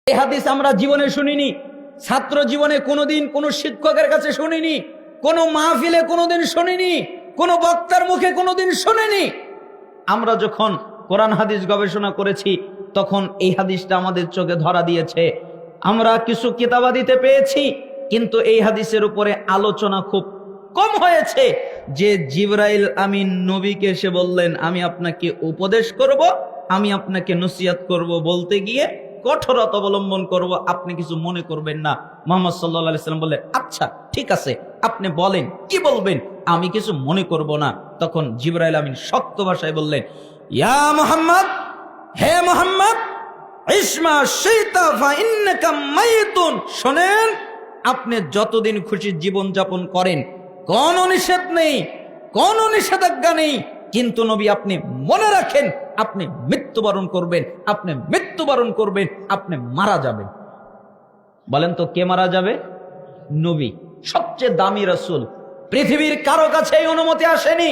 এই হাদিস আমরা জীবনে শুনিনি, ছাত্র জীবনে কোনোদিন কোনো শিক্ষকের কাছে শুনিনি, কোনো মাহফিলে কোনোদিন শুনিনি, কোনো বক্তার মুখে কোনোদিন শুনিনি। আমরা যখন কোরআন হাদিস গবেষণা করেছি তখন এই হাদিসটা আমাদের চোখে ধরা দিয়েছে। আমরা কিছু কিতাবাদিতে পেয়েছি, কিন্তু এই হাদিসের উপরে আলোচনা খুব কম হয়েছে। যে জিবরাইল আমিন নবীকে এসে বললেন আমি আপনাকে উপদেশ করব, আমি আপনাকে নসিহত করব, বলতে গিয়ে কঠোরতা অবলম্বন করব, আপনি কিছু মনে করবেন না। মুহাম্মদ সাল্লাল্লাহু আলাইহি সাল্লাম বললেন আচ্ছা ঠিক আছে, আপনি বলেন কি বলবেন, আমি কিছু মনে করব না। তখন জিবরাইল আমিন শক্ত ভাষায় বললেন, ইয়া মুহাম্মদ, হে মুহাম্মদ, ইসমা শাইতা ফা ইন্নাকা মাইতুন। শুনেন, আপনি যতদিন খুশি জীবন যাপন করেন, কোনো নিষেধ নেই, কোনো নিষেধাজ্ঞা নেই, কিন্তু নবী আপনি মনে রাখেন আপনি মৃত্যুবরণ করবেন, আপনি মৃত্যুবরণ করবেন, আপনি মারা যাবেন। বলেন তো কে মারা যাবে? নবী, সবচেয়ে দামি রাসূল। পৃথিবীর কারো কাছে এই অনুমতি আসেনি।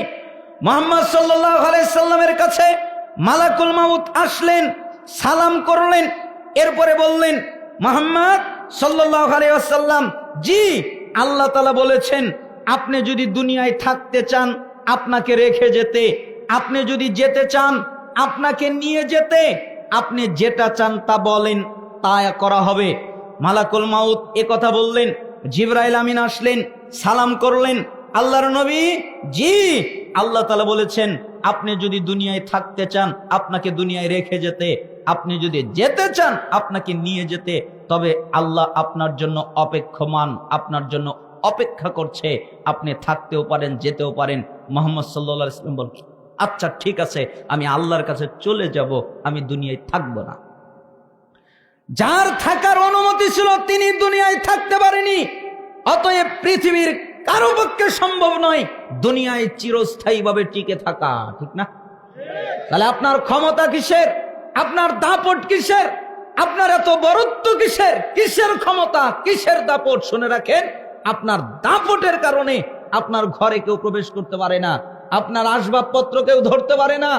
মুহাম্মদ সাল্লাল্লাহু আলাইহি সাল্লামের কাছে মালাকুল মাউত আসলেন, সালাম করলেন, এরপরে বললেন মুহাম্মদ সাল্লাল্লাহু আলাইহি ওয়াসাল্লাম, জি আল্লাহ তাআলা বলেছেন আপনি যদি দুনিয়ায় থাকতে চান আপনাকে রেখে যেতে, আপনি যদি যেতে চান আপনাকে নিয়ে যেতে, আপনি যেটা চান তা বলেন, তা করা হবে। মালাকুল মাউত কথা বললেন, জিবরাইল আমিন আসলেন, সালাম করলেন, আল্লাহর নবী, জি আল্লাহ তাআলা বলেছেন আপনি যদি দুনিয়ায় থাকতে চান আপনাকে দুনিয়ায় রেখে যেতে, আপনি যদি যেতে চান আপনাকে নিয়ে যেতে, তবে আল্লাহ আপনার জন্য অপেক্ষমান, আপনার জন্য অপেক্ষা করছে, আপনি থাকতেও পারেন যেতেও পারেন। মুহাম্মদ সাল্লাল্লাহু আলাইহি ওয়াসাল্লাম বলেন আচ্ছা ঠিক আছে, আমি আল্লাহর কাছে চলে যাব, আমি দুনিয়ায় থাকবো না। যার থাকার অনুমতি ছিল তিনি দুনিয়ায় থাকতে পারেনি, অতএব পৃথিবীর কারো পক্ষে সম্ভব নয় দুনিয়ায় চিরস্থায়ীভাবে টিকে থাকা, ঠিক না? তাহলে আপনার ক্ষমতা কিসের? আপনার দাপট কিসের? আপনার এত বরত্ব কিসের? কিসের ক্ষমতা, কিসের দাপট? শুনে রাখেন, আপনার দাপটের কারণে আপনার ঘরে কেউ প্রবেশ করতে পারে না, আপনার আসবাবপত্র কেউ ধরতে পারে না,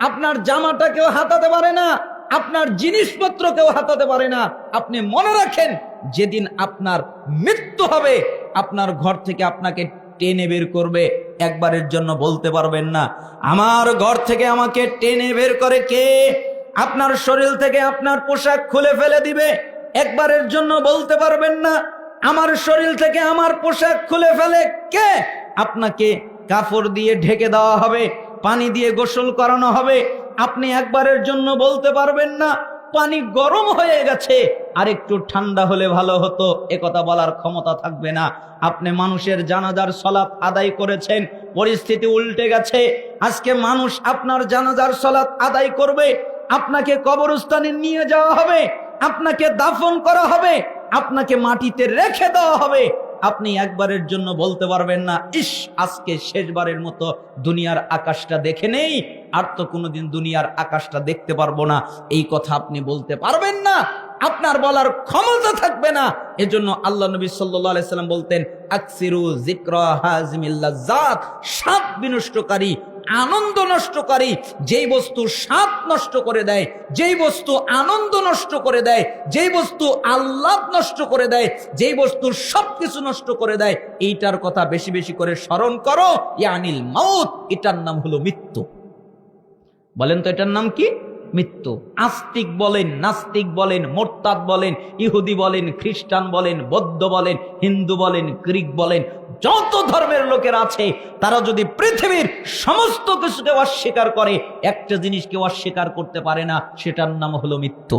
আপনার জামাটা কেউ হাতাতে পারে না, আপনার জিনিসপত্র কেউ হাতাতে পারে না। আপনি মনে রাখেন, যেদিন আপনার মৃত্যু হবে আপনার ঘর থেকে আপনাকে টেনে বের করবে, একবারের জন্য বলতে পারবেন না আমার ঘর থেকে আমাকে টেনে বের করে কে? আপনার শরীর থেকে আপনার পোশাক খুলে ফেলে দিবে, একবারের জন্য বলতে পারবেন না আমার শরীর থেকে আমার পোশাক খুলে ফেলে কে? আপনাকে কাপড় দিয়ে ঢেকে দেওয়া হবে, পানি দিয়ে গোসল করানো হবে, আপনি একবারের জন্য বলতে পারবেন না পানি গরম হয়ে গেছে, আর একটু ঠান্ডা হলে ভালো হতো, একথা বলার ক্ষমতা থাকবে না। আপনি মানুষের জানাজার সালাত আদায় করেছেন, পরিস্থিতি উল্টে গেছে, আজকে মানুষ আপনার জানাজার সালাত আদায় করবে, আপনাকে কবরস্থানে নিয়ে যাওয়া হবে, আপনাকে দাফন করা হবে, আপনাকে মাটিতে রেখে দেওয়া হবে, আপনি একবারের জন্য বলতে পারবেন না ইস আজকে শেষবারের মতো দুনিয়ার আকাশটা দেখে নেই, আর তো কোনোদিন দুনিয়ার আকাশটা দেখতে পারবো না, এই কথা আপনি বলতে পারবেন না, আপনার বলার ক্ষমতা থাকবে না। এজন্য আল্লাহ নবী সাল্লাল্লাহু আলাইহি সাল্লাম বলতেন আকসিরু যিকরা হাযিমিল লাজ্জাত, স্বাদ বিনষ্টকারী, আনন্দ নষ্টকারী, যেই বস্তু স্বাদ নষ্ট করে দেয়, যেই বস্তু আনন্দ নষ্ট করে দেয়, যেই বস্তু আহ্লাদ নষ্ট করে দেয়, যেই বস্তু সবকিছু নষ্ট করে দেয়, এইটার কথা বেশি বেশি করে স্মরণ করো, ইয়ানিল মাউত, এটার নাম হলো মৃত্যু। বলেন তো এটার নাম কি? মৃত্যু। আস্তিক বলেন, নাস্তিক বলেন, মোরতাদ বলেন, ইহুদি বলেন, খ্রিস্টান বলেন, বৌদ্ধ বলেন, হিন্দু বলেন, গ্রিক বলেন, যত ধর্মের লোকের আছে, তারা যদি পৃথিবীর সমস্ত কিছুকে অস্বীকার করে, একটা জিনিসকে অস্বীকার করতে পারে না, সেটার নাম হলো মৃত্যু।